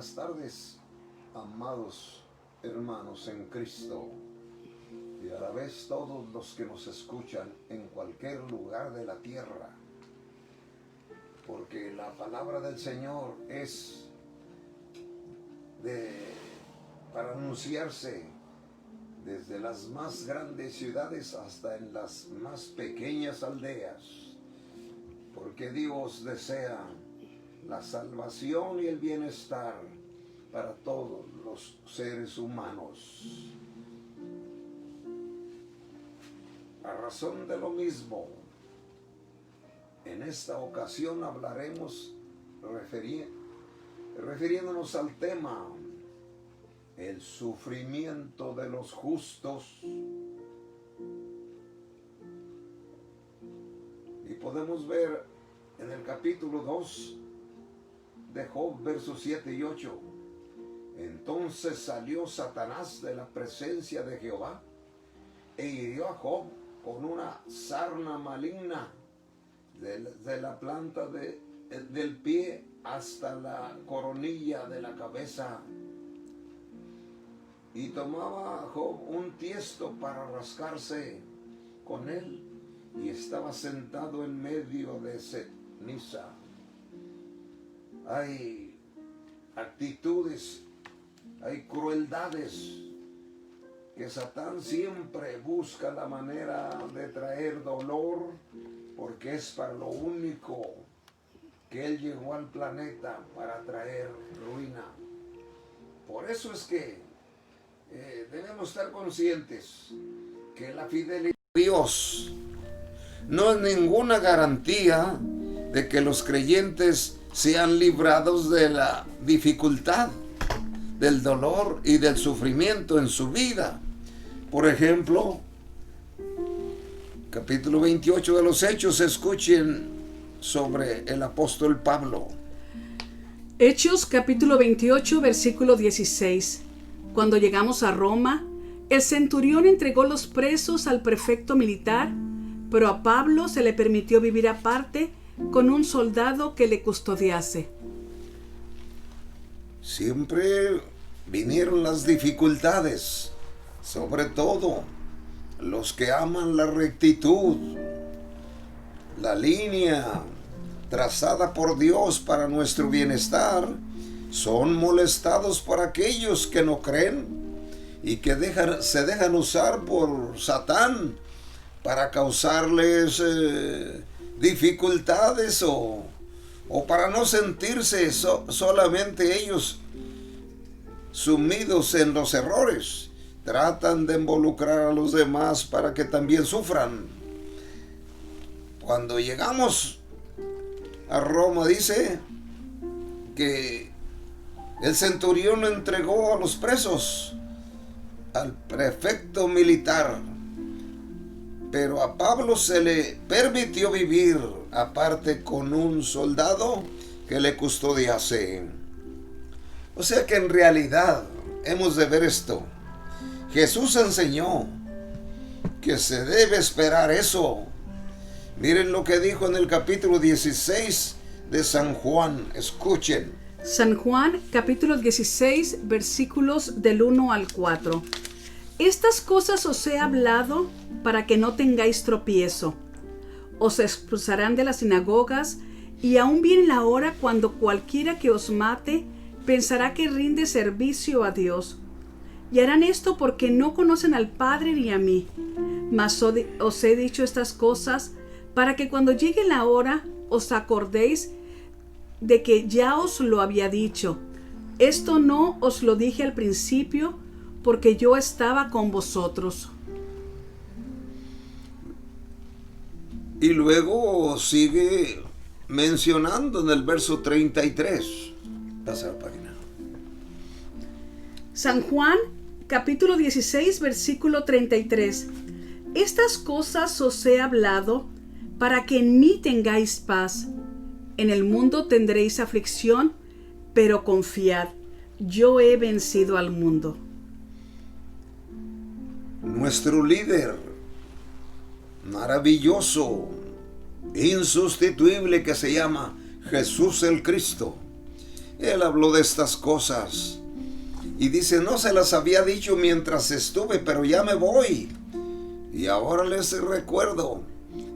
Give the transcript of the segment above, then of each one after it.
Buenas tardes, amados hermanos en Cristo, y a la vez todos los que nos escuchan en cualquier lugar de la tierra, porque la palabra del Señor es para anunciarse desde las más grandes ciudades hasta en las más pequeñas aldeas, porque Dios desea la salvación y el bienestar para todos los seres humanos. A razón de lo mismo, en esta ocasión hablaremos refiriéndonos al tema el sufrimiento de los justos. Y podemos ver en el capítulo 2 de Job, versos 7 y 8. Entonces salió Satanás de la presencia de Jehová e hirió a Job con una sarna maligna de la planta del pie hasta la coronilla de la cabeza. Y tomaba Job un tiesto para rascarse con él, y estaba sentado en medio de ceniza. Hay actitudes, hay crueldades que Satán siempre busca la manera de traer dolor, porque es para lo único que él llegó al planeta, para traer ruina. Por eso es que debemos estar conscientes que la fidelidad a Dios no es ninguna garantía de que los creyentes sean librados de la dificultad, del dolor y del sufrimiento en su vida. Por ejemplo, capítulo 28 de los Hechos, escuchen sobre el apóstol Pablo. Hechos capítulo 28, versículo 16. Cuando llegamos a Roma, el centurión entregó los presos al prefecto militar, pero a Pablo se le permitió vivir aparte con un soldado que le custodiase. Siempre vinieron las dificultades, sobre todo los que aman la rectitud, la línea trazada por Dios para nuestro bienestar. Son molestados por aquellos que no creen y que se dejan usar por Satán para causarles dificultades o para no sentirse solamente ellos sumidos en los errores. Tratan de involucrar a los demás para que también sufran. Cuando llegamos a Roma, dice que el centurión entregó a los presos al prefecto militar, pero a Pablo se le permitió vivir aparte con un soldado que le custodiase. O sea que en realidad hemos de ver esto. Jesús enseñó que se debe esperar eso. Miren lo que dijo en el capítulo 16 de San Juan. Escuchen. San Juan, capítulo 16, versículos del 1 al 4. Estas cosas os he hablado para que no tengáis tropiezo. Os expulsarán de las sinagogas, y aún viene la hora cuando cualquiera que os mate pensará que rinde servicio a Dios. Y harán esto porque no conocen al Padre ni a mí. Mas os he dicho estas cosas para que cuando llegue la hora os acordéis de que ya os lo había dicho. Esto no os lo dije al principio, porque yo estaba con vosotros. Y luego sigue mencionando en el verso 33. Pasa la página. San Juan, capítulo 16, versículo 33. Estas cosas os he hablado para que en mí tengáis paz. En el mundo tendréis aflicción, pero confiad, yo he vencido al mundo. Nuestro líder maravilloso, insustituible, que se llama Jesús el Cristo, Él habló de estas cosas. Y dice, no se las había dicho mientras estuve, pero ya me voy. Y ahora les recuerdo,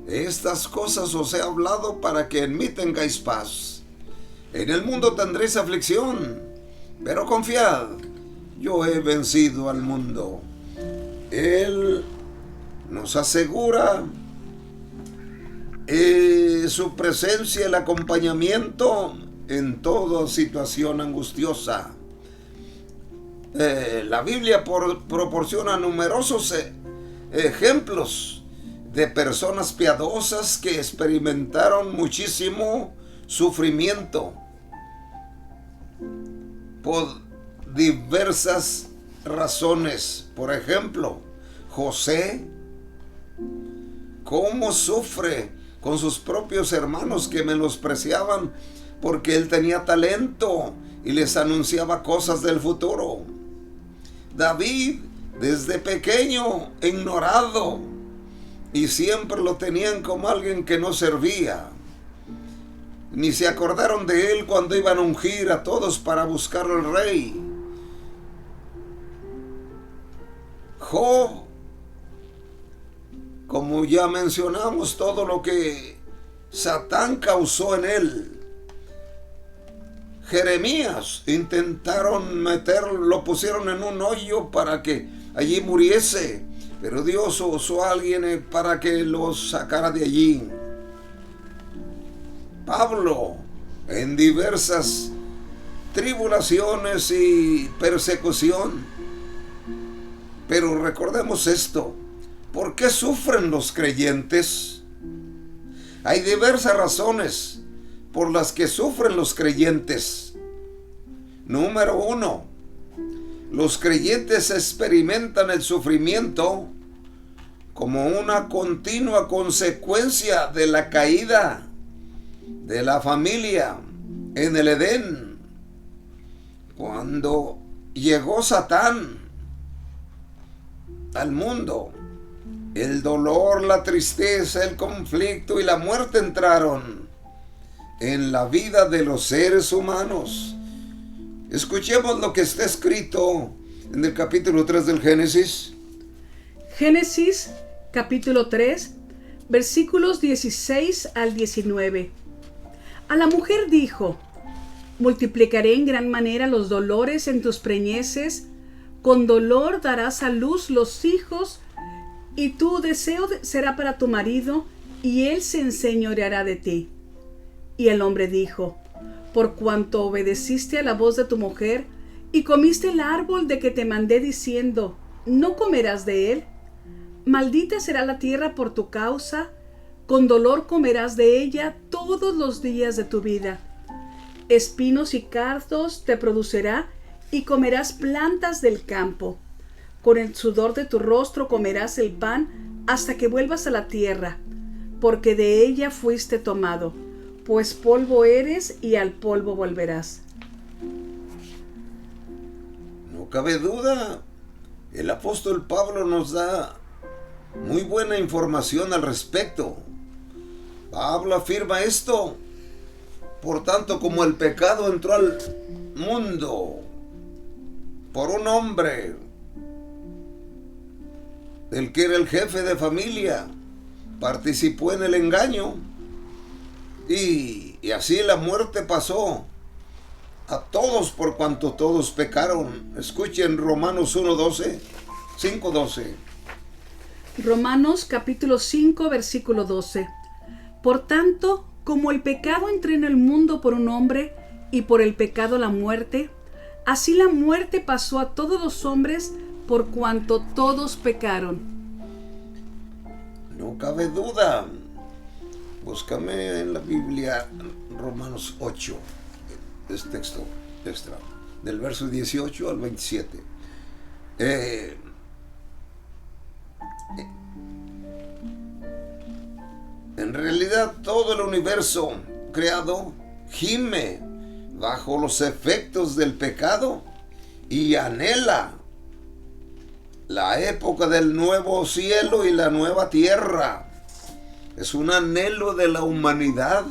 estas cosas os he hablado para que en mí tengáis paz. En el mundo tendréis aflicción, pero confiad, yo he vencido al mundo. Él nos asegura su presencia, el acompañamiento en toda situación angustiosa. La Biblia proporciona numerosos ejemplos de personas piadosas que experimentaron muchísimo sufrimiento por diversas razones. Por ejemplo, José, cómo sufre con sus propios hermanos que menospreciaban porque él tenía talento y les anunciaba cosas del futuro. David, desde pequeño, ignorado, y siempre lo tenían como alguien que no servía. Ni se acordaron de él cuando iban a ungir a todos para buscar al rey. Job, como ya mencionamos, todo lo que Satán causó en él. Jeremías, intentaron meterlo, lo pusieron en un hoyo para que allí muriese, pero Dios usó a alguien para que lo sacara de allí. Pablo, en diversas tribulaciones y persecución. Pero recordemos esto, ¿por qué sufren los creyentes? Hay diversas razones por las que sufren los creyentes. Número 1, los creyentes experimentan el sufrimiento como una continua consecuencia de la caída de la familia en el Edén. Cuando llegó Satán al mundo, el dolor, la tristeza, el conflicto y la muerte entraron en la vida de los seres humanos. Escuchemos lo que está escrito en el capítulo 3 del Génesis. Génesis capítulo 3, versículos 16 al 19. A la mujer dijo: multiplicaré en gran manera los dolores en tus preñeces, con dolor darás a luz los hijos, y tu deseo será para tu marido, y él se enseñoreará de ti. Y el hombre dijo: por cuanto obedeciste a la voz de tu mujer, y comiste el árbol de que te mandé diciendo, no comerás de él, maldita será la tierra por tu causa, con dolor comerás de ella todos los días de tu vida. Espinos y cardos te producirá, y comerás plantas del campo. Con el sudor de tu rostro comerás el pan hasta que vuelvas a la tierra, porque de ella fuiste tomado, pues polvo eres y al polvo volverás. No cabe duda, el apóstol Pablo nos da muy buena información al respecto. Pablo afirma esto: por tanto, como el pecado entró al mundo por un hombre, el que era el jefe de familia, participó en el engaño, y así la muerte pasó a todos por cuanto todos pecaron. Escuchen Romanos 5:12. Romanos capítulo 5, versículo 12. Por tanto, como el pecado entró en el mundo por un hombre, y por el pecado la muerte, así la muerte pasó a todos los hombres por cuanto todos pecaron. No cabe duda. Búscame en la Biblia Romanos 8, es texto extra, del verso 18 al 27. En realidad todo el universo creado gime bajo los efectos del pecado y anhela la época del nuevo cielo y la nueva tierra. Es un anhelo de la humanidad.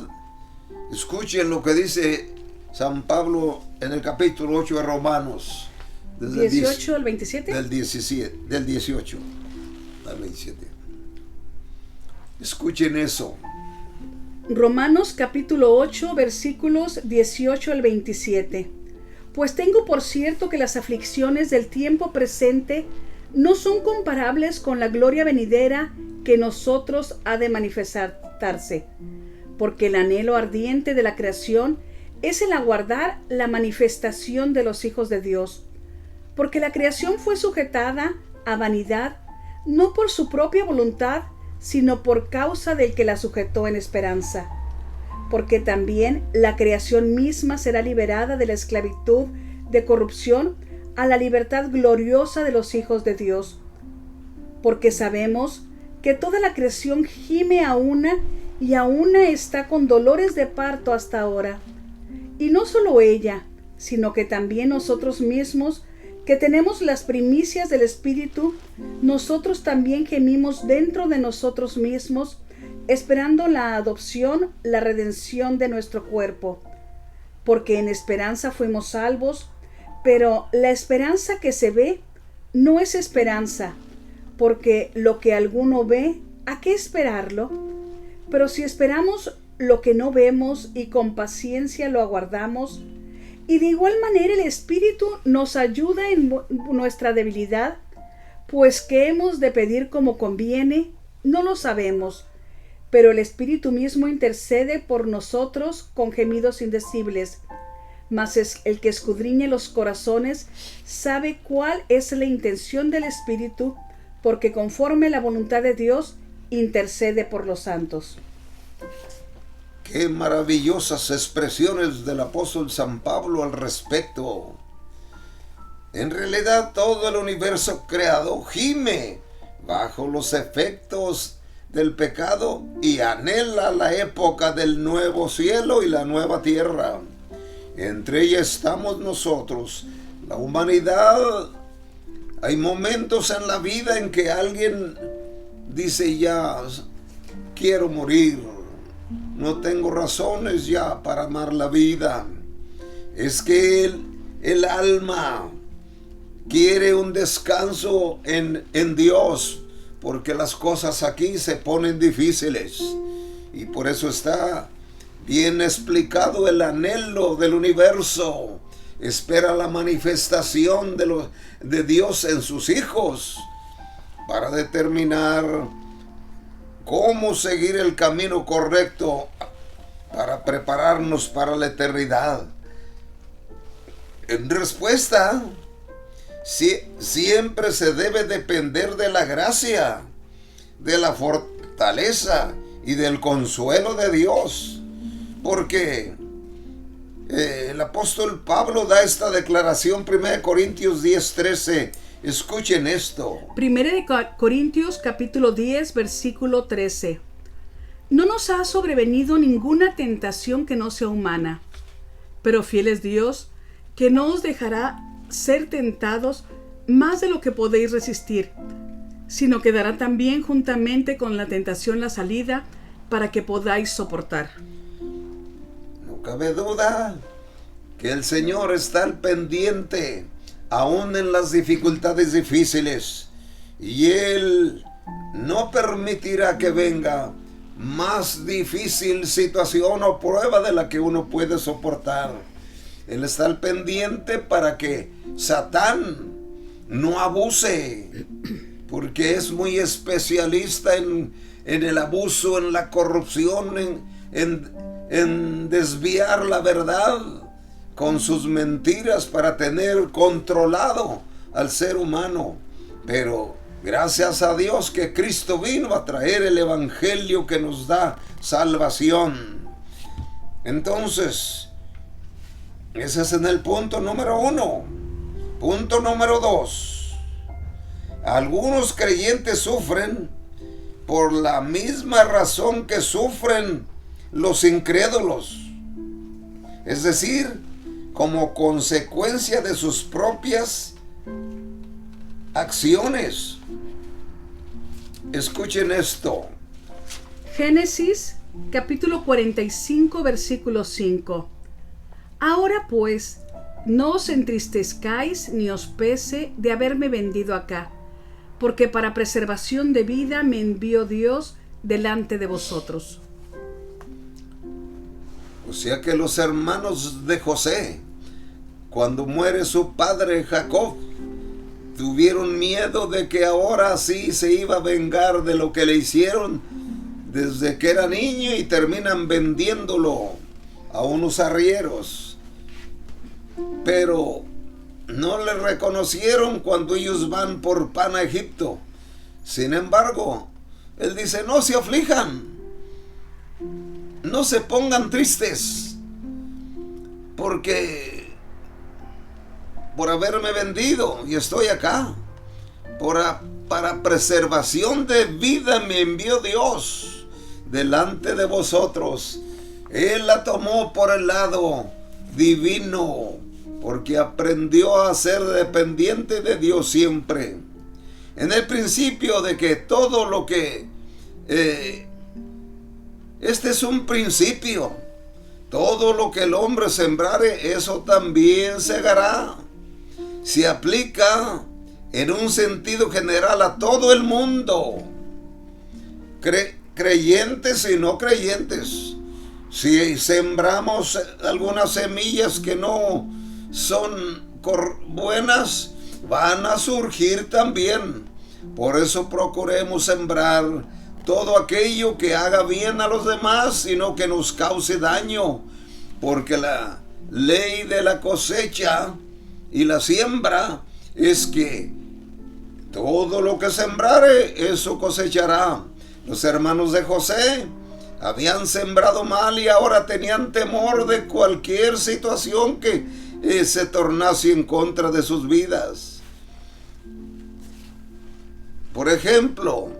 Escuchen lo que dice San Pablo en el capítulo 8 de Romanos. Desde 18 al 27. Del 18 al 27. Escuchen eso. Romanos capítulo 8 versículos 18 al 27. Pues tengo por cierto que las aflicciones del tiempo presente no son comparables con la gloria venidera que nosotros ha de manifestarse, porque el anhelo ardiente de la creación es el aguardar la manifestación de los hijos de Dios, porque la creación fue sujetada a vanidad, no por su propia voluntad, sino por causa del que la sujetó en esperanza. Porque también la creación misma será liberada de la esclavitud de corrupción a la libertad gloriosa de los hijos de Dios. Porque sabemos que toda la creación gime a una y a una está con dolores de parto hasta ahora. Y no solo ella, sino que también nosotros mismos, que tenemos las primicias del Espíritu, nosotros también gemimos dentro de nosotros mismos, esperando la adopción, la redención de nuestro cuerpo. Porque en esperanza fuimos salvos, pero la esperanza que se ve no es esperanza, porque lo que alguno ve, ¿a qué esperarlo? Pero si esperamos lo que no vemos y con paciencia lo aguardamos, y de igual manera el Espíritu nos ayuda en nuestra debilidad, pues qué hemos de pedir como conviene, no lo sabemos, pero el Espíritu mismo intercede por nosotros con gemidos indecibles. Mas el que escudriñe los corazones sabe cuál es la intención del Espíritu, porque conforme la voluntad de Dios intercede por los santos. Qué maravillosas expresiones del apóstol San Pablo al respecto. En realidad todo el universo creado gime bajo los efectos del pecado y anhela la época del nuevo cielo y la nueva tierra. Entre ellas estamos nosotros, la humanidad. Hay momentos en la vida en que alguien dice ya, quiero morir. No tengo razones ya para amar la vida. Es que el alma quiere un descanso en Dios, porque las cosas aquí se ponen difíciles. Y por eso está bien explicado el anhelo del universo. Espera la manifestación de Dios en sus hijos para determinar cómo seguir el camino correcto para prepararnos para la eternidad. En respuesta, siempre se debe depender de la gracia, de la fortaleza y del consuelo de Dios, porque el apóstol Pablo da esta declaración, 1 Corintios 10:13. Escuchen esto. 1 Corintios capítulo 10 versículo 13. No nos ha sobrevenido ninguna tentación que no sea humana, pero fiel es Dios, que no os dejará ser tentados más de lo que podéis resistir, sino que dará también juntamente con la tentación la salida para que podáis soportar. No cabe duda que el Señor está al pendiente aún en las dificultades difíciles, y Él no permitirá que venga más difícil situación o prueba de la que uno puede soportar. Él está al pendiente para que Satán no abuse, porque es muy especialista en el abuso, en la corrupción, en desviar la verdad con sus mentiras para tener controlado al ser humano. Pero gracias a Dios que Cristo vino a traer el evangelio que nos da salvación. Entonces, ese es en el punto número 1. Punto número 2. Algunos creyentes sufren por la misma razón que sufren los incrédulos, es decir, como consecuencia de sus propias acciones. Escuchen esto. Génesis capítulo 45 versículo 5. Ahora pues, no os entristezcáis ni os pese de haberme vendido acá, porque para preservación de vida me envió Dios delante de vosotros. O sea que los hermanos de José, cuando muere su padre Jacob, tuvieron miedo de que ahora sí se iba a vengar de lo que le hicieron desde que era niño, y terminan vendiéndolo a unos arrieros. Pero no le reconocieron cuando ellos van por pan a Egipto. Sin embargo, él dice: no se aflijan, no se pongan tristes, porque por haberme vendido y estoy acá, para preservación de vida me envió Dios delante de vosotros. Él la tomó por el lado divino, porque aprendió a ser dependiente de Dios siempre. En el principio de que todo lo que... este es un principio. Todo lo que el hombre sembrare, eso también segará. Se aplica en un sentido general a todo el mundo. Creyentes y no creyentes. Si sembramos algunas semillas que no son buenas, van a surgir también. Por eso procuremos sembrar todo aquello que haga bien a los demás y no que nos cause daño, porque la ley de la cosecha y la siembra es que todo lo que sembrare, eso cosechará. Los hermanos de José habían sembrado mal y ahora tenían temor de cualquier situación que se tornase en contra de sus vidas. Por ejemplo,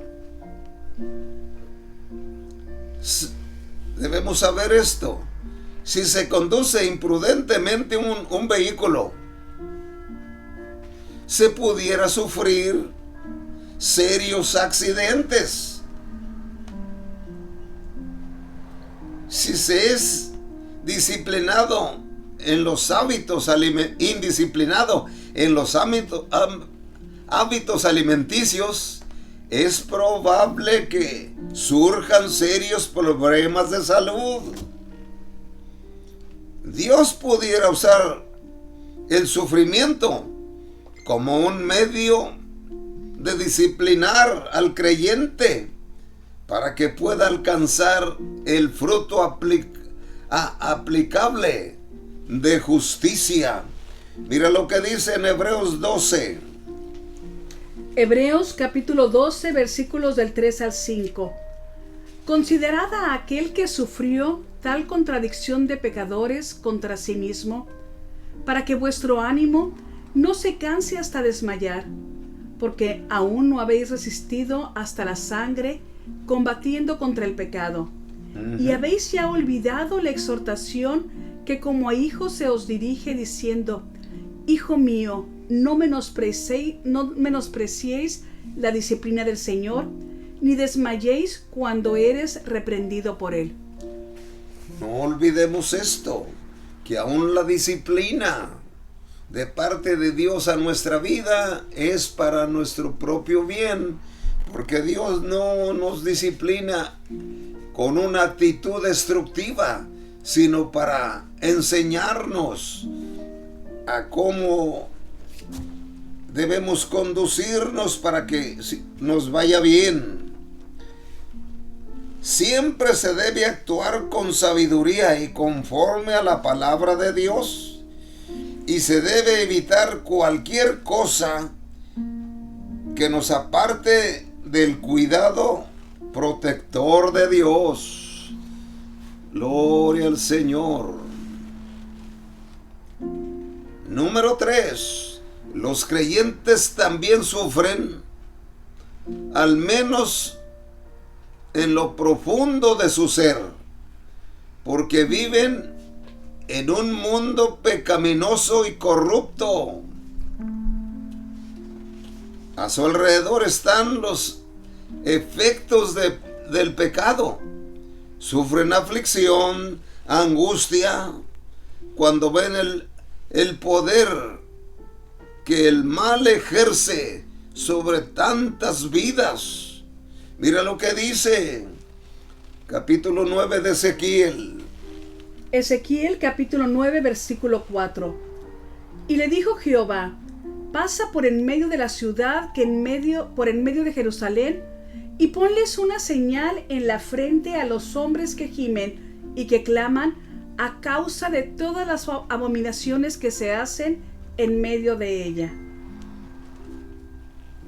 debemos saber esto: si se conduce imprudentemente un vehículo, se pudiera sufrir serios accidentes. Si se es disciplinado en los hábitos, indisciplinado en los hábitos alimenticios, es probable que surjan serios problemas de salud. Dios pudiera usar el sufrimiento como un medio de disciplinar al creyente para que pueda alcanzar el fruto aplicable de justicia. Mira lo que dice en Hebreos 12. Hebreos capítulo 12, versículos del 3 al 5. Considerad a aquel que sufrió tal contradicción de pecadores contra sí mismo, para que vuestro ánimo no se canse hasta desmayar, porque aún no habéis resistido hasta la sangre combatiendo contra el pecado. Y habéis ya olvidado la exhortación que como a hijos se os dirige, diciendo: Hijo mío, no menospreciéis la disciplina del Señor, ni desmayéis cuando eres reprendido por Él. No olvidemos esto, que aún la disciplina de parte de Dios a nuestra vida es para nuestro propio bien, porque Dios no nos disciplina con una actitud destructiva, sino para enseñarnos a cómo debemos conducirnos para que nos vaya bien. Siempre se debe actuar con sabiduría y conforme a la palabra de Dios, y se debe evitar cualquier cosa que nos aparte del cuidado protector de Dios. Gloria al Señor. Número 3. Los creyentes también sufren, al menos en lo profundo de su ser, porque viven en un mundo pecaminoso y corrupto. A su alrededor están los efectos del pecado. Sufren aflicción, angustia, cuando ven el poder que el mal ejerce sobre tantas vidas. Mira lo que dice capítulo 9 de Ezequiel. Ezequiel capítulo 9 versículo 4. Y le dijo Jehová: pasa por en medio de la ciudad, por en medio de Jerusalén, y ponles una señal en la frente a los hombres que gimen y que claman a causa de todas las abominaciones que se hacen en medio de ella.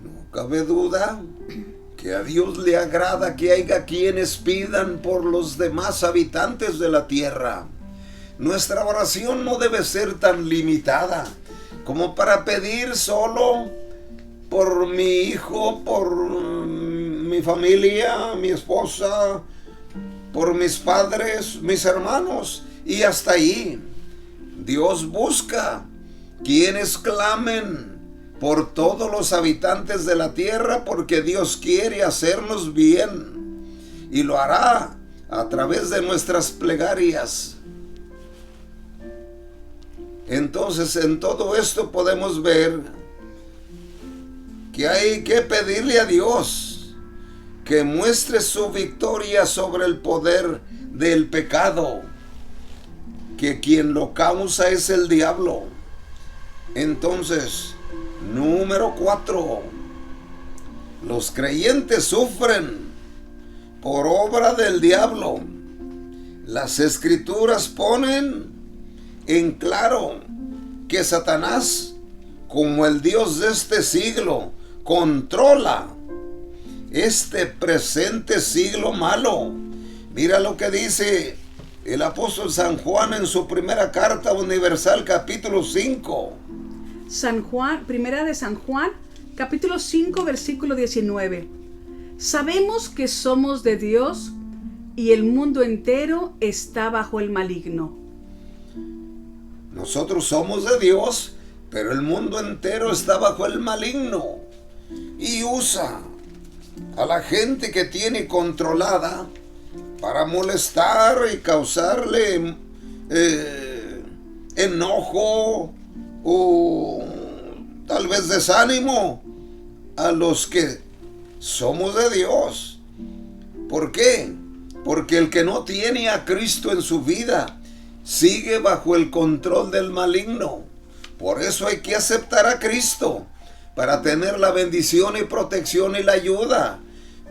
No cabe duda que a Dios le agrada que haya quienes pidan por los demás habitantes de la tierra. Nuestra oración no debe ser tan limitada como para pedir solo por mi hijo, por mi familia, mi esposa, por mis padres, mis hermanos, y hasta ahí. Dios busca quienes clamen por todos los habitantes de la tierra, porque Dios quiere hacernos bien y lo hará a través de nuestras plegarias. Entonces, en todo esto podemos ver que hay que pedirle a Dios que muestre su victoria sobre el poder del pecado, que quien lo causa es el diablo. Entonces, número 4, los creyentes sufren por obra del diablo. Las escrituras ponen en claro que Satanás, como el Dios de este siglo, controla este presente siglo malo. Mira lo que dice el apóstol San Juan en su primera carta universal, capítulo 5. Primera de San Juan, capítulo 5, versículo 19. Sabemos que somos de Dios y el mundo entero está bajo el maligno. Nosotros somos de Dios, pero el mundo entero está bajo el maligno y usa a la gente que tiene controlada para molestar y causarle enojo o tal vez desánimo a los que somos de Dios. ¿Por qué? Porque el que no tiene a Cristo en su vida sigue bajo el control del maligno. Por eso hay que aceptar a Cristo para tener la bendición y protección y la ayuda,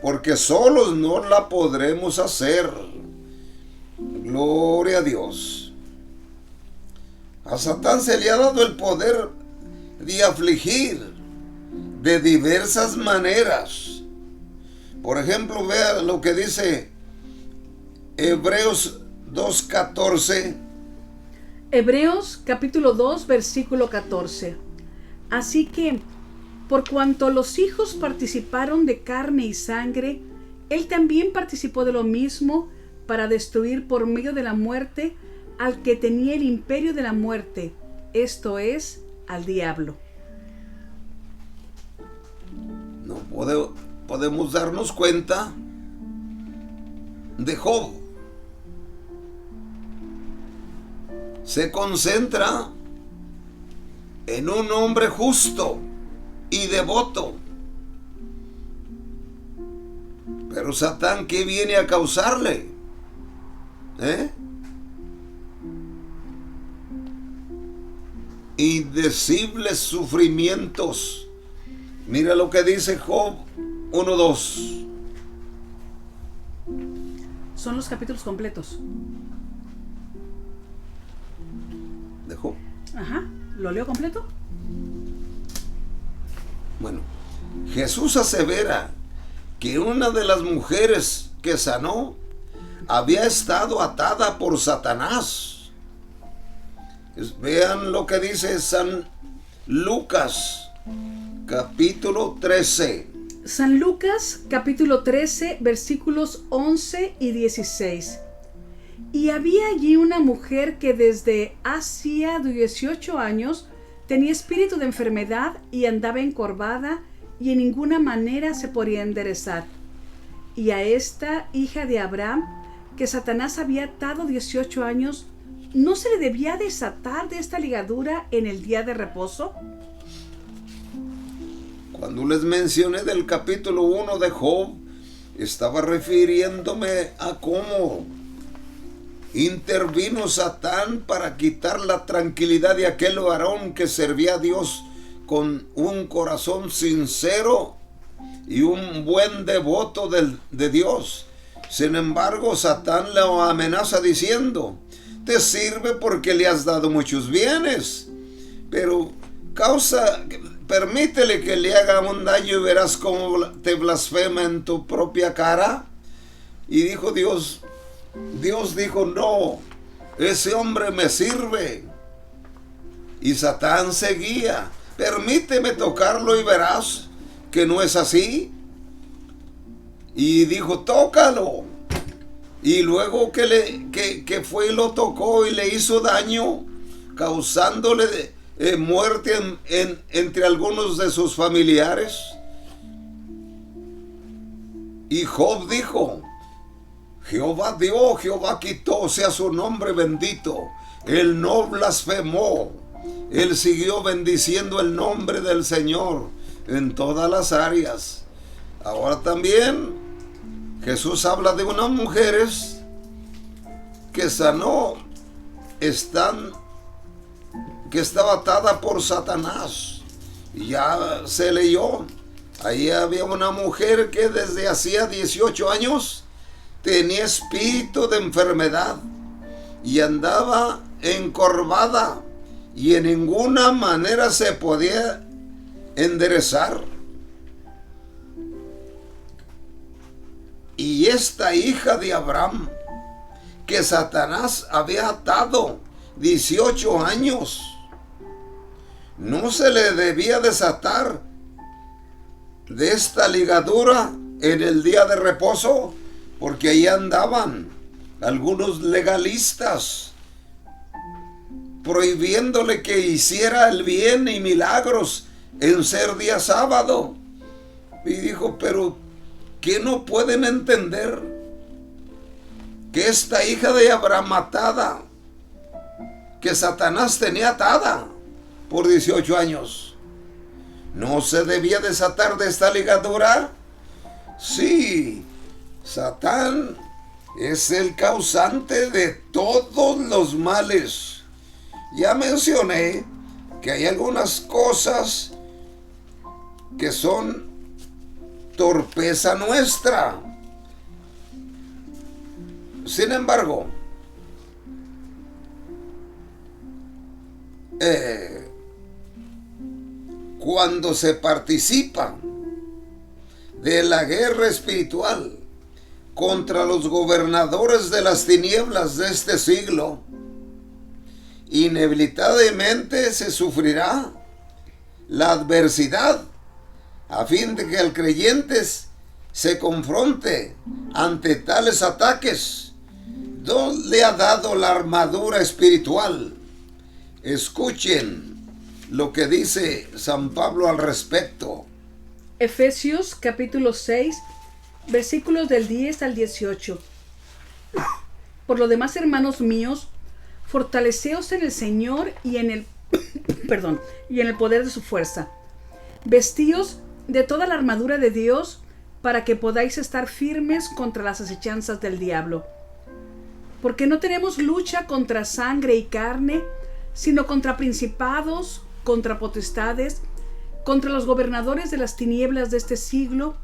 porque solos no la podremos hacer. Gloria a Dios. A Satán se le ha dado el poder de afligir de diversas maneras. Por ejemplo, vea lo que dice Hebreos 2:14. Hebreos capítulo 2 versículo 14. Así que, por cuanto los hijos participaron de carne y sangre, él también participó de lo mismo para destruir por medio de la muerte al que tenía el imperio de la muerte, esto es, al diablo. No podemos darnos cuenta de Job. Se concentra en un hombre justo y devoto. Pero Satán, ¿qué viene a causarle? Indecibles sufrimientos. Mira lo que dice Job 1:2. Son los capítulos completos. ¿De Job? Ajá, ¿lo leo completo? Bueno, Jesús asevera que una de las mujeres que sanó había estado atada por Satanás. Vean lo que dice San Lucas, capítulo 13. San Lucas, capítulo 13, versículos 11 y 16. Y había allí una mujer que desde hacía 18 años tenía espíritu de enfermedad y andaba encorvada y en ninguna manera se podía enderezar. Y a esta hija de Abraham, que Satanás había atado 18 años, ¿no se le debía desatar de esta ligadura en el día de reposo? Cuando les mencioné del capítulo 1 de Job, estaba refiriéndome a cómo intervino Satán para quitar la tranquilidad de aquel varón que servía a Dios con un corazón sincero y un buen devoto de Dios. Sin embargo, Satán le amenaza diciendo: te sirve porque le has dado muchos bienes, pero permítele que le haga un daño y verás cómo te blasfema en tu propia cara. Y dijo Dios dijo: no, ese hombre me sirve. Y Satán seguía: permíteme tocarlo y verás que no es así. Y dijo: tócalo. Y luego que fue y lo tocó y le hizo daño, causándole muerte entre algunos de sus familiares. Y Job dijo: Jehová dio, Jehová quitó, sea su nombre bendito. Él no blasfemó. Él siguió bendiciendo el nombre del Señor en todas las áreas. Ahora también Jesús habla de unas mujeres que sanó, que estaba atada por Satanás. Y ya se leyó. Ahí había una mujer que desde hacía 18 años tenía espíritu de enfermedad y andaba encorvada y en ninguna manera se podía enderezar. Y esta hija de Abraham, que Satanás había atado 18 años, no se le debía desatar de esta ligadura en el día de reposo, porque ahí andaban algunos legalistas prohibiéndole que hiciera el bien y milagros en ser día sábado. Y dijo: pero ¿qué no pueden entender? Que esta hija de Abraham atada, que Satanás tenía atada por 18 años, ¿no se debía desatar de esta ligadura? Sí, Satán es el causante de todos los males. Ya mencioné que hay algunas cosas que son torpeza nuestra. Sin embargo, cuando se participa de la guerra espiritual contra los gobernadores de las tinieblas de este siglo, inevitablemente se sufrirá la adversidad a fin de que el creyente se confronte ante tales ataques. Dios le ha dado la armadura espiritual. Escuchen lo que dice San Pablo al respecto. Efesios capítulo 6, versículos del 10 al 18. Por lo demás, hermanos míos, fortaleceos en el Señor y en el y en el poder de su fuerza. Vestíos de toda la armadura de Dios para que podáis estar firmes contra las acechanzas del diablo. Porque no tenemos lucha contra sangre y carne, sino contra principados, contra potestades, contra los gobernadores de las tinieblas de este siglo,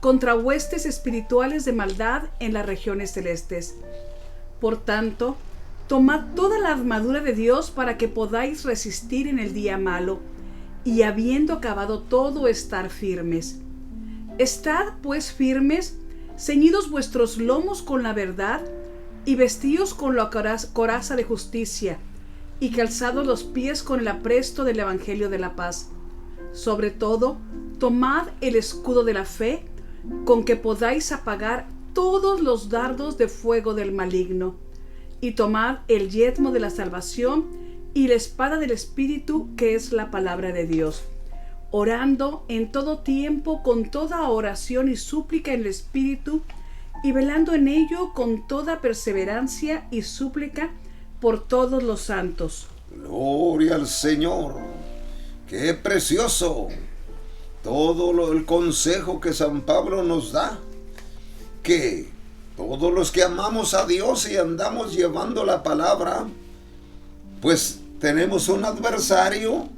contra huestes espirituales de maldad en las regiones celestes. Por tanto, tomad toda la armadura de Dios para que podáis resistir en el día malo, y habiendo acabado todo, estar firmes. Estad pues firmes, ceñidos vuestros lomos con la verdad, y vestíos con la coraza de justicia, y calzados los pies con el apresto del evangelio de la paz. Sobre todo, tomad el escudo de la fe, con que podáis apagar todos los dardos de fuego del maligno, y tomad el yelmo de la salvación y la espada del Espíritu, que es la palabra de Dios, orando en todo tiempo con toda oración y súplica en el Espíritu, y velando en ello con toda perseverancia y súplica por todos los santos. Gloria al Señor. Qué precioso todo el consejo que San Pablo nos da, que todos los que amamos a Dios y andamos llevando la palabra, pues tenemos un adversario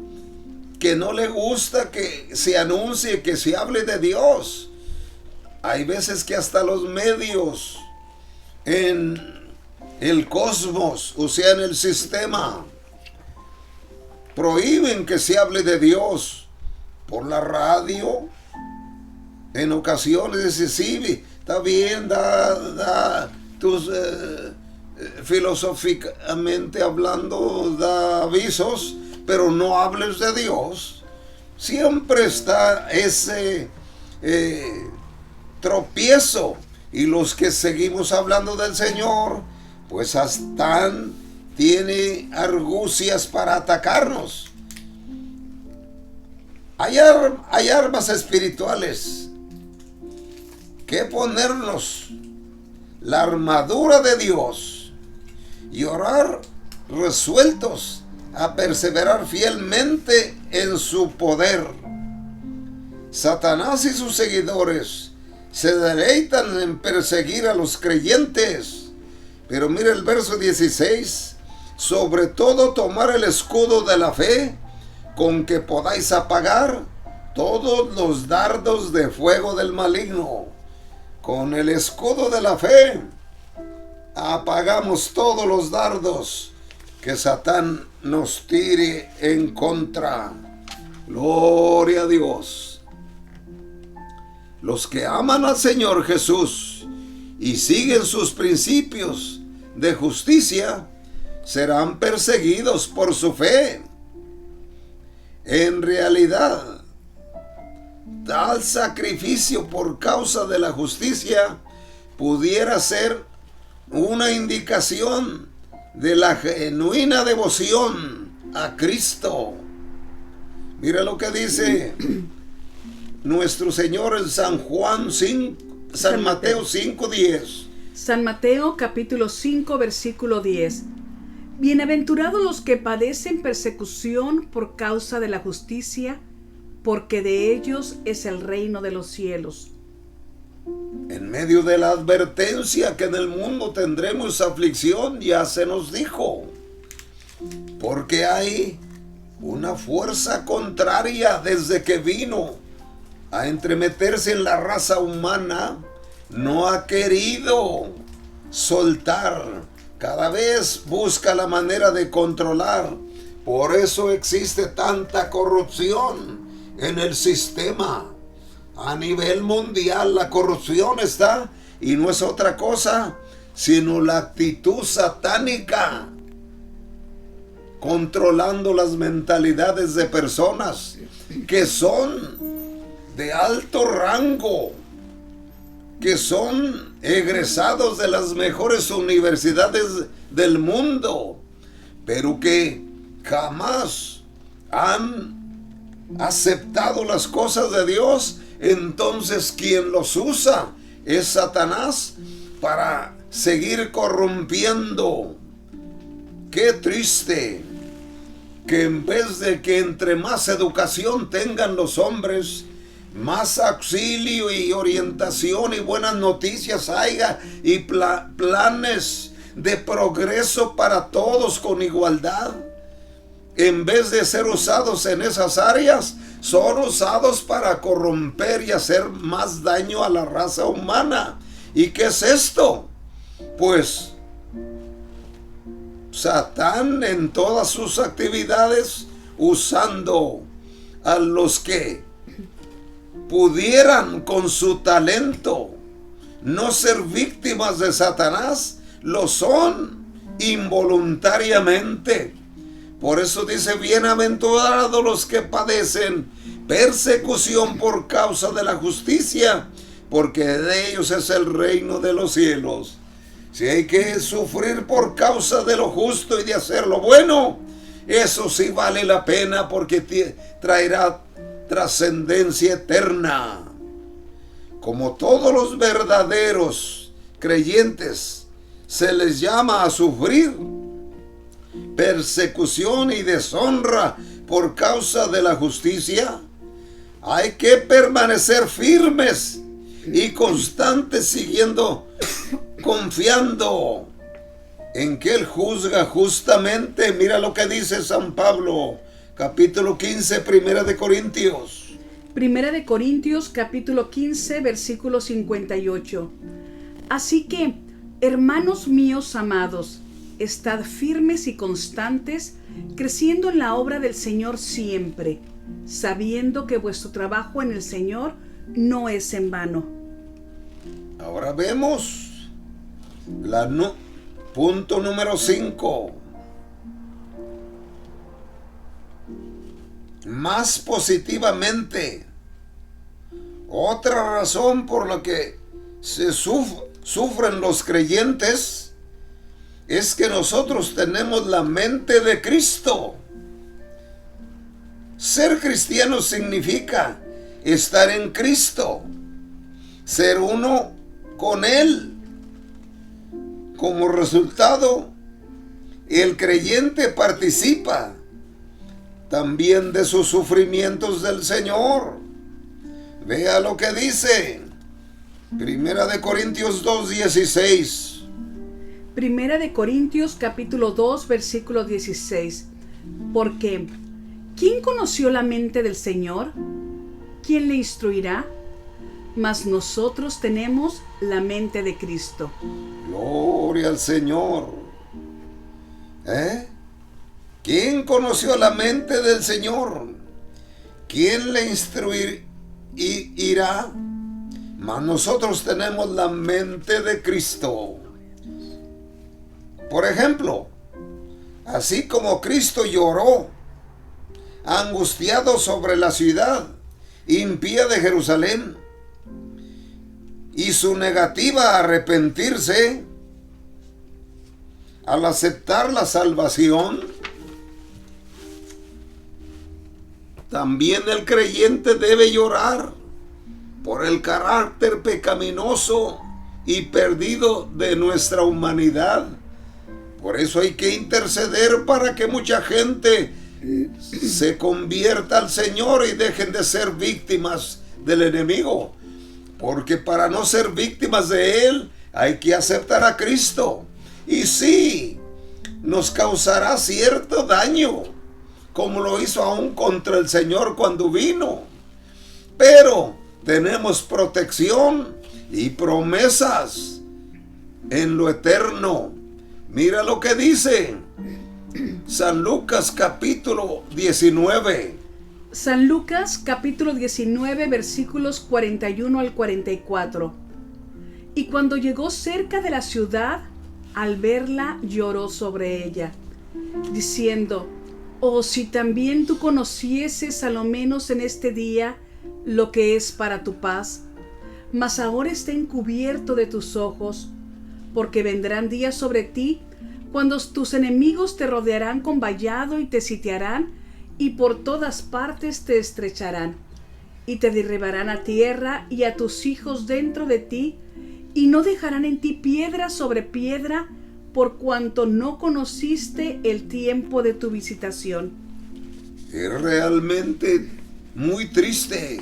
que no le gusta que se anuncie, que se hable de Dios. Hay veces que hasta los medios en el cosmos, o sea, en el sistema, prohíben que se hable de Dios. Por la radio, en ocasiones dice, sí, está bien, da tus filosóficamente hablando, da avisos, pero no hables de Dios. Siempre está ese tropiezo, y los que seguimos hablando del Señor, pues hasta tiene argucias para atacarnos. Hay armas espirituales que ponernos la armadura de Dios y orar resueltos a perseverar fielmente en su poder. Satanás y sus seguidores se deleitan en perseguir a los creyentes, pero mira el verso 16: sobre todo tomar el escudo de la fe, con que podáis apagar todos los dardos de fuego del maligno. Con el escudo de la fe apagamos todos los dardos que Satán nos tire en contra. Gloria a Dios. Los que aman al Señor Jesús y siguen sus principios de justicia serán perseguidos por su fe. En realidad, tal sacrificio por causa de la justicia pudiera ser una indicación de la genuina devoción a Cristo. Mira lo que dice nuestro Señor en San Mateo 5:10. San Mateo capítulo 5 versículo 10. Bienaventurados los que padecen persecución por causa de la justicia, porque de ellos es el reino de los cielos. En medio de la advertencia que en el mundo tendremos aflicción, ya se nos dijo, porque hay una fuerza contraria desde que vino a entremeterse en la raza humana, no ha querido soltar. Cada vez busca la manera de controlar. Por eso existe tanta corrupción en el sistema. A nivel mundial la corrupción está, y no es otra cosa sino la actitud satánica controlando las mentalidades de personas que son de alto rango, que son egresados de las mejores universidades del mundo, pero que jamás han aceptado las cosas de Dios. Entonces quien los usa es Satanás para seguir corrompiendo. Qué triste que en vez de que entre más educación tengan los hombres, más auxilio y orientación y buenas noticias haya, y planes de progreso para todos con igualdad, en vez de ser usados en esas áreas, son usados para corromper y hacer más daño a la raza humana. ¿Y qué es esto? Pues Satán en todas sus actividades, usando a los que pudieran con su talento no ser víctimas de Satanás, lo son involuntariamente. Por eso dice: bienaventurados los que padecen persecución por causa de la justicia, porque de ellos es el reino de los cielos. Si hay que sufrir por causa de lo justo y de hacer lo bueno, eso sí vale la pena, porque traerá trascendencia eterna. Como todos los verdaderos creyentes, se les llama a sufrir persecución y deshonra por causa de la justicia? Hay que permanecer firmes y constantes, confiando en que Él juzga justamente. Mira lo que dice San Pablo, capítulo 15, Primera de Corintios. Primera de Corintios, capítulo 15, versículo 58. Así que, hermanos míos amados, estad firmes y constantes, creciendo en la obra del Señor siempre, sabiendo que vuestro trabajo en el Señor no es en vano. Ahora vemos punto número 5. Más positivamente, otra razón por la que se sufren los creyentes es que nosotros tenemos la mente de Cristo. Ser cristiano significa estar en Cristo, ser uno con Él. Como resultado, el creyente participa también de sus sufrimientos del Señor. Vea lo que dice Primera de Corintios 2:16. Primera de Corintios capítulo 2 versículo 16. Porque ¿quién conoció la mente del Señor? ¿Quién le instruirá? Mas nosotros tenemos la mente de Cristo. Gloria al Señor. ¿Quién conoció la mente del Señor? ¿Quién le instruirá? Mas nosotros tenemos la mente de Cristo. Por ejemplo, así como Cristo lloró, angustiado sobre la ciudad impía de Jerusalén, y su negativa a arrepentirse al aceptar la salvación, también el creyente debe llorar por el carácter pecaminoso y perdido de nuestra humanidad. Por eso hay que interceder para que mucha gente se convierta al Señor y dejen de ser víctimas del enemigo. Porque para no ser víctimas de Él hay que aceptar a Cristo. Y sí, nos causará cierto daño, como lo hizo aún contra el Señor cuando vino. Pero tenemos protección y promesas en lo eterno. Mira lo que dice San Lucas capítulo 19. San Lucas capítulo 19 versículos 41 al 44. Y cuando llegó cerca de la ciudad, al verla lloró sobre ella, diciendo: oh, si también tú conocieses a lo menos en este día lo que es para tu paz, mas ahora está encubierto de tus ojos, porque vendrán días sobre ti cuando tus enemigos te rodearán con vallado y te sitiarán, y por todas partes te estrecharán, y te derribarán a tierra y a tus hijos dentro de ti, y no dejarán en ti piedra sobre piedra, por cuanto no conociste el tiempo de tu visitación. Es realmente muy triste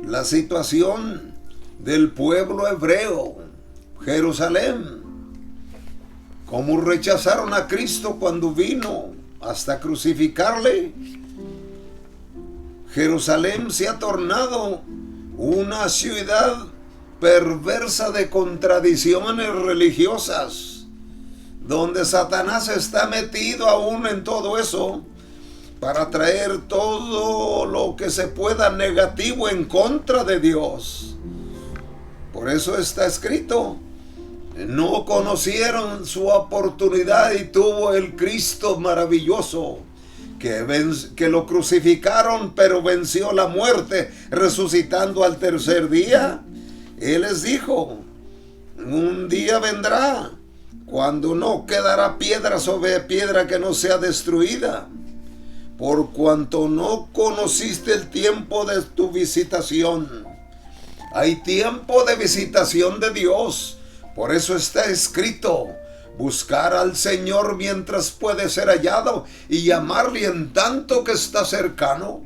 la situación del pueblo hebreo, Jerusalén. Cómo rechazaron a Cristo cuando vino hasta crucificarle. Jerusalén se ha tornado una ciudad perversa de contradicciones religiosas, donde Satanás está metido aún en todo eso para traer todo lo que se pueda negativo en contra de Dios. Por eso está escrito: no conocieron su oportunidad y tuvo el Cristo maravilloso, que lo crucificaron, pero venció la muerte, resucitando al tercer día. Él les dijo: un día vendrá cuando no quedará piedra sobre piedra que no sea destruida, por cuanto no conociste el tiempo de tu visitación. Hay tiempo de visitación de Dios. Por eso está escrito: buscar al Señor mientras puede ser hallado y llamarle en tanto que está cercano.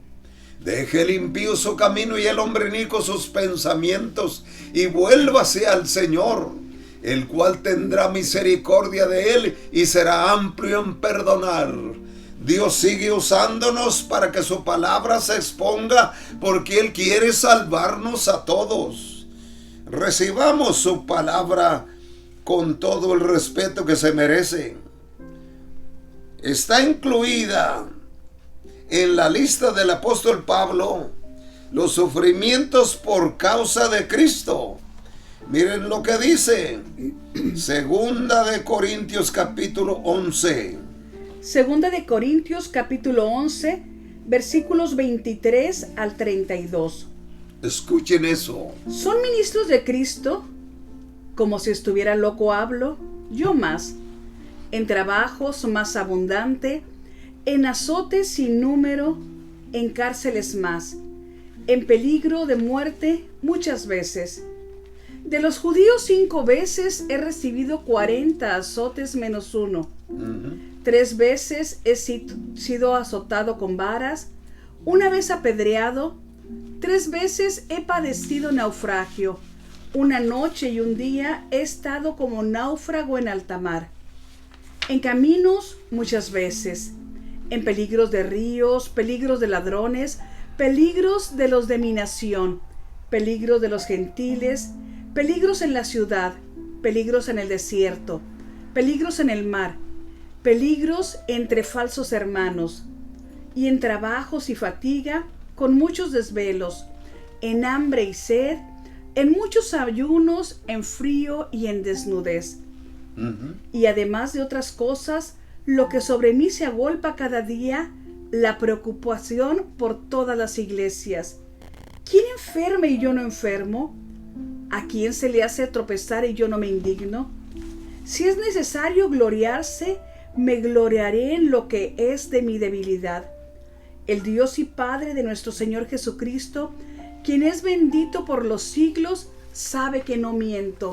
Deje el impío su camino y el hombre inicuo sus pensamientos, y vuélvase al Señor, el cual tendrá misericordia de él y será amplio en perdonar. Dios sigue usándonos para que su palabra se exponga, porque Él quiere salvarnos a todos. Recibamos su palabra con todo el respeto que se merece. Está incluida en la lista del apóstol Pablo los sufrimientos por causa de Cristo. Miren lo que dice Segunda de Corintios capítulo 11. Segunda de Corintios capítulo 11, versículos 23 al 32. Escuchen eso. ¿Son ministros de Cristo? Como si estuviera loco hablo, yo más. En trabajos más abundante, en azotes sin número, en cárceles más, en peligro de muerte muchas veces. De los judíos 5 veces he recibido 40 azotes menos uno. 3 veces he sido azotado con varas, 1 vez apedreado, 3 veces he padecido naufragio, 1 noche y 1 día he estado como náufrago en alta mar. En caminos muchas veces, en peligros de ríos, peligros de ladrones, peligros de los de mi nación, peligros de los gentiles, peligros en la ciudad, peligros en el desierto, peligros en el mar, peligros entre falsos hermanos, y en trabajos y fatiga, con muchos desvelos, en hambre y sed, en muchos ayunos, en frío y en desnudez. Y además de otras cosas, lo que sobre mí se agolpa cada día, la preocupación por todas las iglesias. ¿Quién enferma y yo no enfermo? ¿A quién se le hace tropezar y yo no me indigno? Si es necesario gloriarse, me gloriaré en lo que es de mi debilidad. El Dios y Padre de nuestro Señor Jesucristo, quien es bendito por los siglos, sabe que no miento.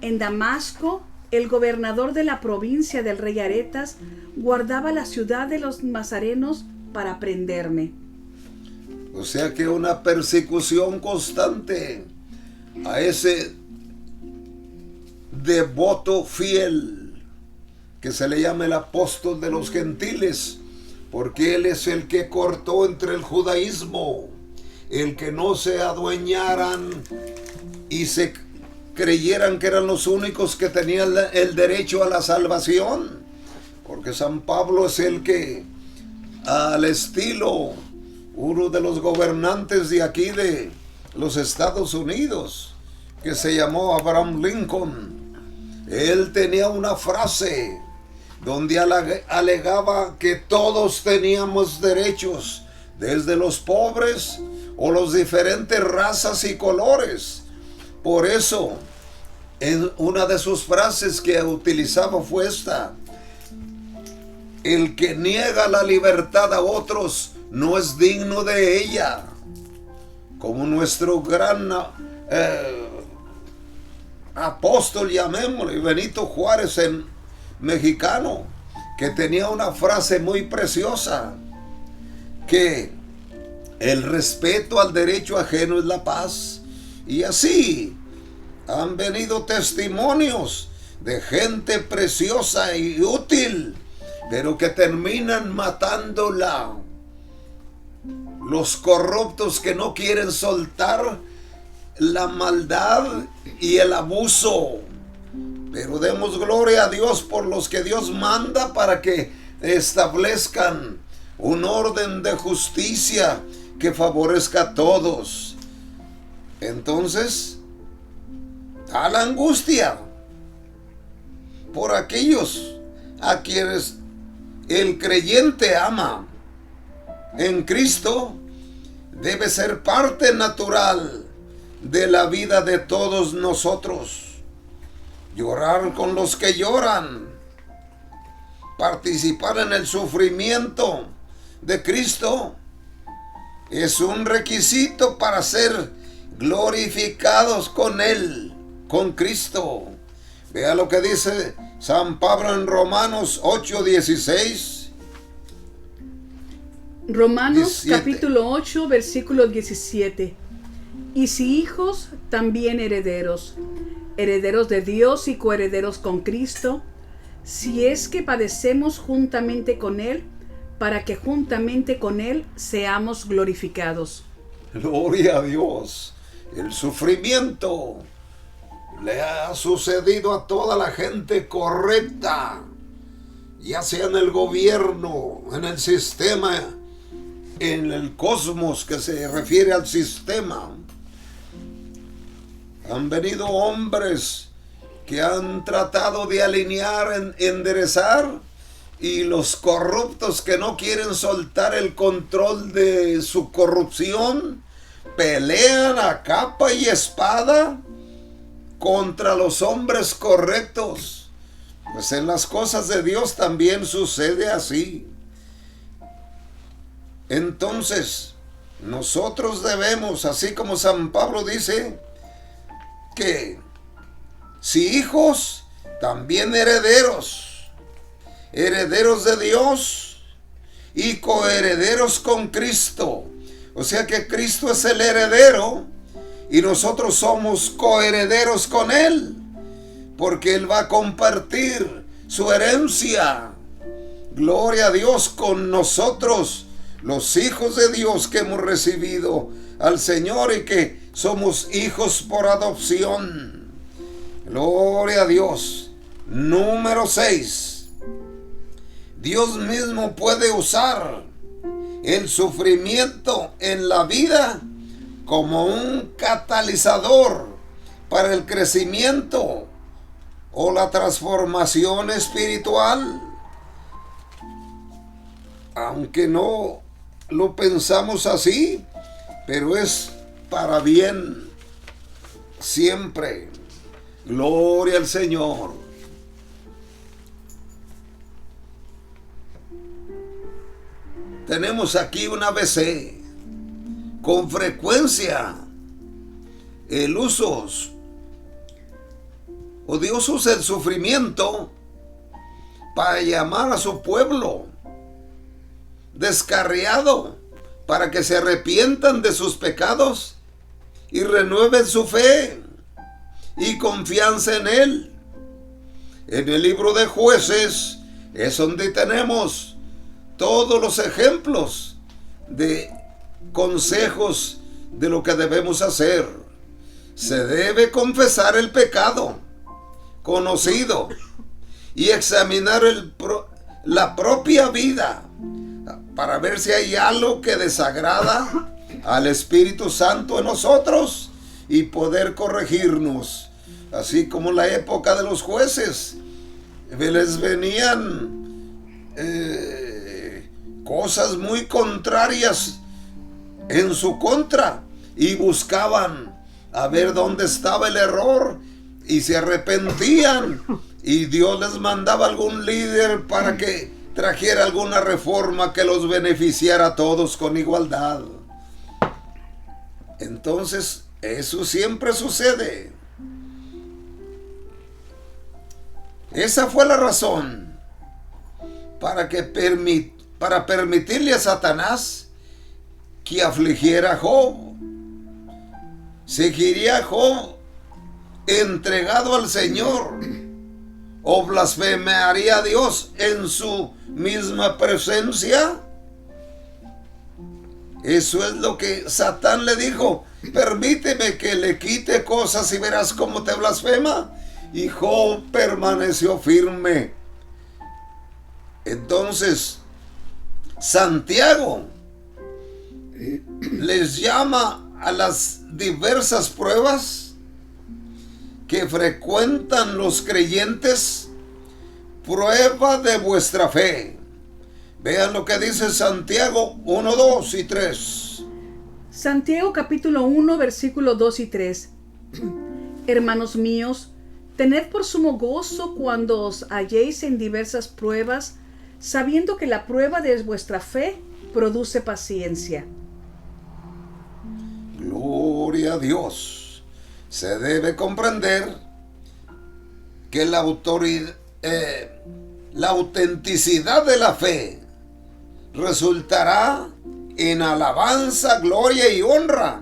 En Damasco, el gobernador de la provincia del rey Aretas guardaba la ciudad de los nazarenos para prenderme. O sea que una persecución constante a ese devoto fiel que se le llama el apóstol de los gentiles, porque él es el que cortó entre el judaísmo, el que no se adueñaran y se creyeran que eran los únicos que tenían el derecho a la salvación, porque San Pablo es el que, al estilo uno de los gobernantes de aquí de los Estados Unidos, que se llamó Abraham Lincoln, él tenía una frase donde alegaba que todos teníamos derechos, desde los pobres o las diferentes razas y colores. Por eso, en una de sus frases que utilizaba fue esta: el que niega la libertad a otros no es digno de ella. Como nuestro gran apóstol, llamémosle, Benito Juárez, en mexicano, que tenía una frase muy preciosa, que el respeto al derecho ajeno es la paz. Y así han venido testimonios de gente preciosa y útil, pero que terminan matándola. Los corruptos que no quieren soltar la maldad y el abuso. Pero demos gloria a Dios por los que Dios manda para que establezcan un orden de justicia que favorezca a todos. Entonces, a la angustia por aquellos a quienes el creyente ama en Cristo debe ser parte natural de la vida de todos nosotros. Llorar con los que lloran, participar en el sufrimiento de Cristo, es un requisito para ser glorificados con Él, con Cristo. Vea lo que dice San Pablo en Romanos 8:16. Romanos 17. capítulo 8, versículo 17. Y si hijos, también herederos, herederos de Dios y coherederos con Cristo, si es que padecemos juntamente con Él, para que juntamente con Él seamos glorificados. Gloria a Dios. El sufrimiento le ha sucedido a toda la gente correcta, ya sea en el gobierno, en el sistema, en el cosmos que se refiere al sistema. Han venido hombres que han tratado de alinear, enderezar, y los corruptos que no quieren soltar el control de su corrupción pelean a capa y espada contra los hombres correctos. Pues en las cosas de Dios también sucede así. Entonces, nosotros debemos, así como San Pablo dice, que si hijos, también herederos, herederos de Dios y coherederos con Cristo. O sea que Cristo es el heredero y nosotros somos coherederos con Él, porque Él va a compartir su herencia. Gloria a Dios con nosotros, los hijos de Dios que hemos recibido al Señor y que somos hijos por adopción. Gloria a Dios. Número 6. Dios mismo puede usar el sufrimiento en la vida como un catalizador para el crecimiento o la transformación espiritual. Aunque no lo pensamos así, pero es para bien siempre. Gloria al Señor. Tenemos aquí un ABC. Con frecuencia, el uso o Dios usa el sufrimiento para llamar a su pueblo descarriado para que se arrepientan de sus pecados y renueven su fe y confianza en Él. En el libro de Jueces es donde tenemos todos los ejemplos de consejos de lo que debemos hacer. Se debe confesar el pecado conocido y examinar la propia vida para ver si hay algo que desagrada al Espíritu Santo en nosotros y poder corregirnos. Así como en la época de los jueces les venían cosas muy contrarias en su contra y buscaban a ver dónde estaba el error y se arrepentían y Dios les mandaba algún líder para que trajera alguna reforma que los beneficiara a todos con igualdad. Entonces eso siempre sucede. Esa fue la razón para permitirle a Satanás que afligiera a Job. ¿Seguiría Job entregado al Señor o blasfemaría a Dios en su misma presencia? Eso es lo que Satán le dijo: permíteme que le quite cosas y verás cómo te blasfema. Y Job permaneció firme. Entonces Santiago les llama a las diversas pruebas que frecuentan los creyentes, prueba de vuestra fe. Vean lo que dice Santiago 1, 2 y 3. Santiago capítulo 1, versículos 2 y 3. Hermanos míos, tened por sumo gozo cuando os halléis en diversas pruebas, sabiendo que la prueba de vuestra fe produce paciencia. Gloria a Dios. Se debe comprender que la autenticidad de la fe resultará en alabanza, gloria y honra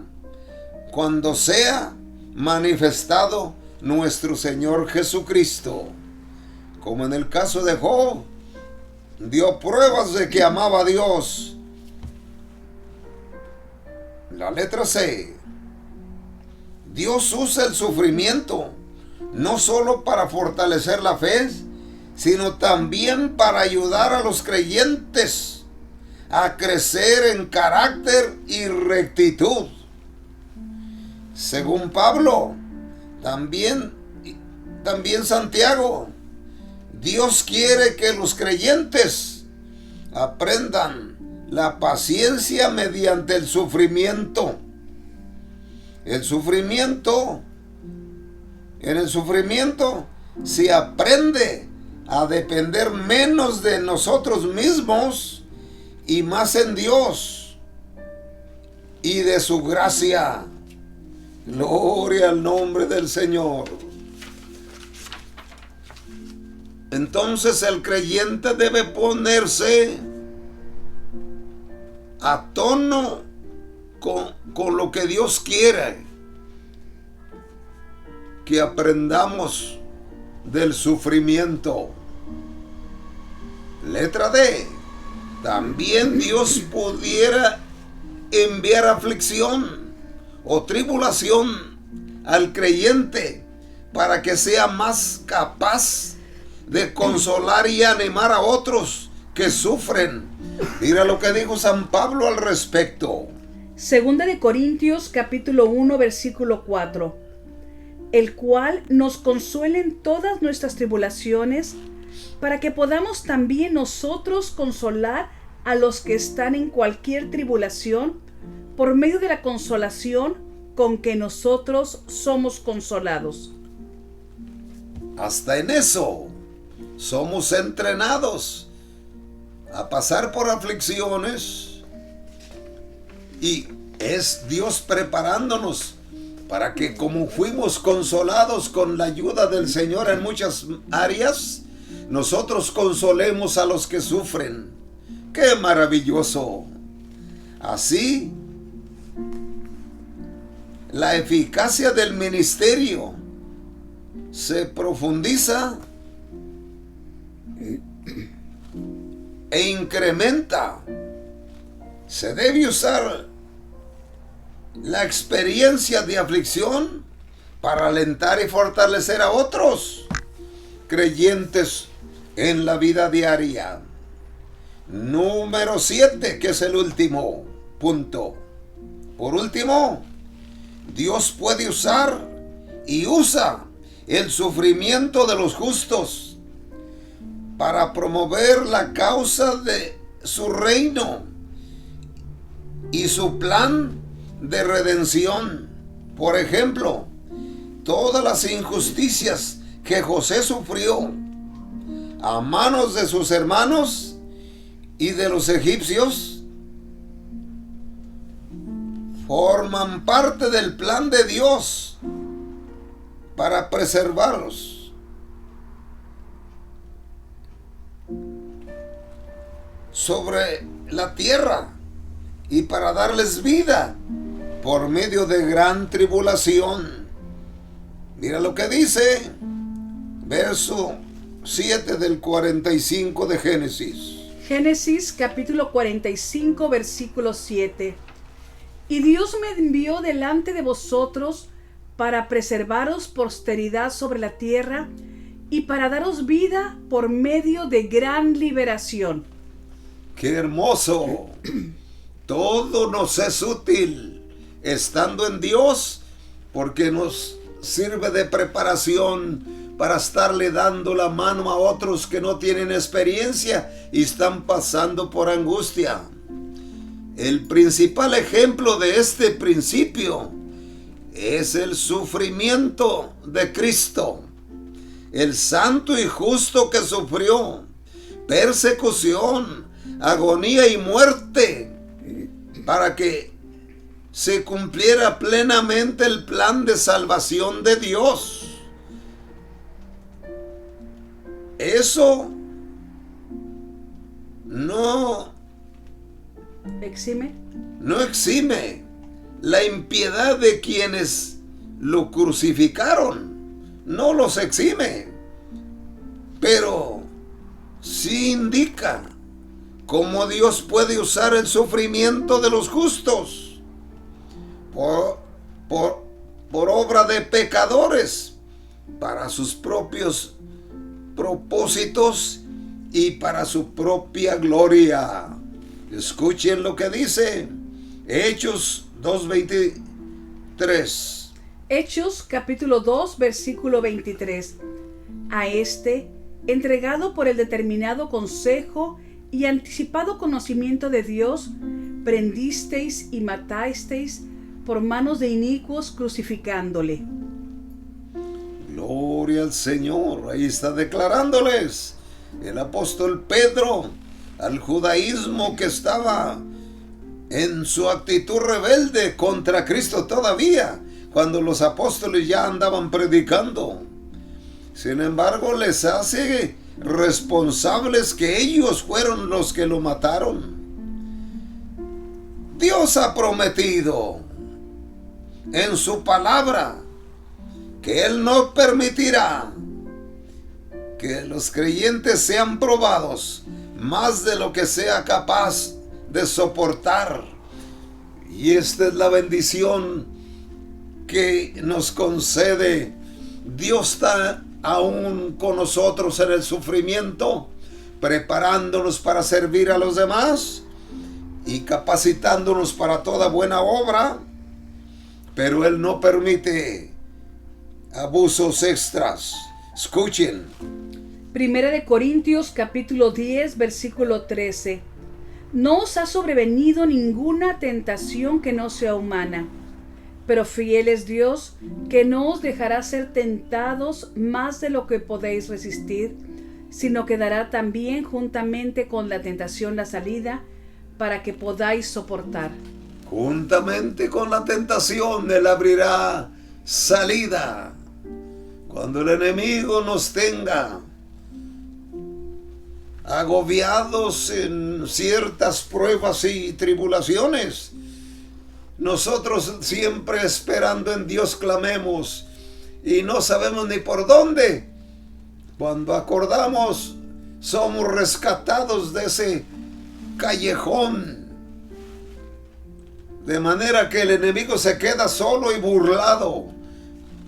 cuando sea manifestado nuestro Señor Jesucristo. Como en el caso de Job, dio pruebas de que amaba a Dios. La letra C. Dios usa el sufrimiento no solo para fortalecer la fe, sino también para ayudar a los creyentes a crecer en carácter y rectitud. Según Pablo, también Santiago, Dios quiere que los creyentes aprendan la paciencia mediante el sufrimiento. En el sufrimiento se aprende a depender menos de nosotros mismos y más en Dios y de su gracia. Gloria al nombre del Señor. Entonces el creyente debe ponerse a tono con lo que Dios quiere que aprendamos del sufrimiento. Letra D. También Dios pudiera enviar aflicción o tribulación al creyente para que sea más capaz de consolar y animar a otros que sufren. Mira lo que dijo San Pablo al respecto. Segunda de Corintios capítulo 1 versículo 4. El cual nos consuela en todas nuestras tribulaciones, para que podamos también nosotros consolar a los que están en cualquier tribulación, por medio de la consolación con que nosotros somos consolados. Hasta en eso somos entrenados a pasar por aflicciones, y es Dios preparándonos para que, como fuimos consolados con la ayuda del Señor en muchas áreas, nosotros consolemos a los que sufren. ¡Qué maravilloso! Así, la eficacia del ministerio se profundiza e incrementa. Se debe usar la experiencia de aflicción para alentar y fortalecer a otros creyentes en la vida diaria. Número 7, que es el último punto. Por último, Dios puede usar y usa el sufrimiento de los justos para promover la causa de su reino y su plan de redención. Por ejemplo, todas las injusticias que José sufrió a manos de sus hermanos y de los egipcios forman parte del plan de Dios para preservarlos. Sobre la tierra y para darles vida por medio de gran tribulación. Mira lo que dice verso 7 del 45 de Génesis. Génesis capítulo 45 versículo 7. Y Dios me envió delante de vosotros para preservaros posteridad sobre la tierra y para daros vida por medio de gran liberación. ¡Qué hermoso! Todo nos es útil estando en Dios, porque nos sirve de preparación para estarle dando la mano a otros que no tienen experiencia y están pasando por angustia. El principal ejemplo de este principio es el sufrimiento de Cristo, el santo y justo que sufrió persecución, agonía y muerte para que se cumpliera plenamente el plan de salvación de Dios. eso no exime la impiedad de quienes lo crucificaron. No los exime, pero sí indica cómo Dios puede usar el sufrimiento de los justos por obra de pecadores para sus propios propósitos y para su propia gloria. Escuchen lo que dice Hechos 2:23. Hechos capítulo 2 versículo 23. A este, entregado por el determinado consejo y anticipado conocimiento de Dios, prendisteis y matasteis por manos de inicuos, crucificándole. Gloria al Señor. Ahí está declarándoles el apóstol Pedro al judaísmo que estaba en su actitud rebelde contra Cristo todavía, cuando los apóstoles ya andaban predicando. Sin embargo, les hace responsables que ellos fueron los que lo mataron. Dios ha prometido en su palabra que Él no permitirá que los creyentes sean probados más de lo que sea capaz de soportar. Y esta es la bendición que nos concede. Dios está aún con nosotros en el sufrimiento, preparándonos para servir a los demás y capacitándonos para toda buena obra, pero Él no permite abusos extras. Escuchen. Primera de Corintios capítulo 10 versículo 13. No os ha sobrevenido ninguna tentación que no sea humana, pero fiel es Dios, que no os dejará ser tentados más de lo que podéis resistir, sino que dará también juntamente con la tentación la salida, para que podáis soportar. Juntamente con la tentación Él abrirá salida. Cuando el enemigo nos tenga agobiados en ciertas pruebas y tribulaciones, nosotros siempre esperando en Dios clamemos y no sabemos ni por dónde. Cuando acordamos, somos rescatados de ese callejón, de manera que el enemigo se queda solo y burlado,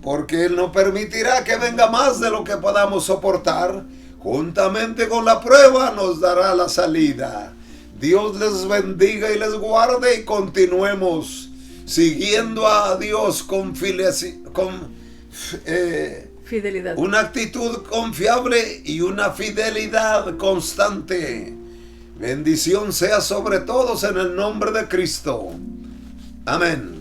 porque Él no permitirá que venga más de lo que podamos soportar. Juntamente con la prueba nos dará la salida. Dios les bendiga y les guarde, y continuemos siguiendo a Dios con fidelidad. Una actitud confiable y una fidelidad constante. Bendición sea sobre todos en el nombre de Cristo. Amén.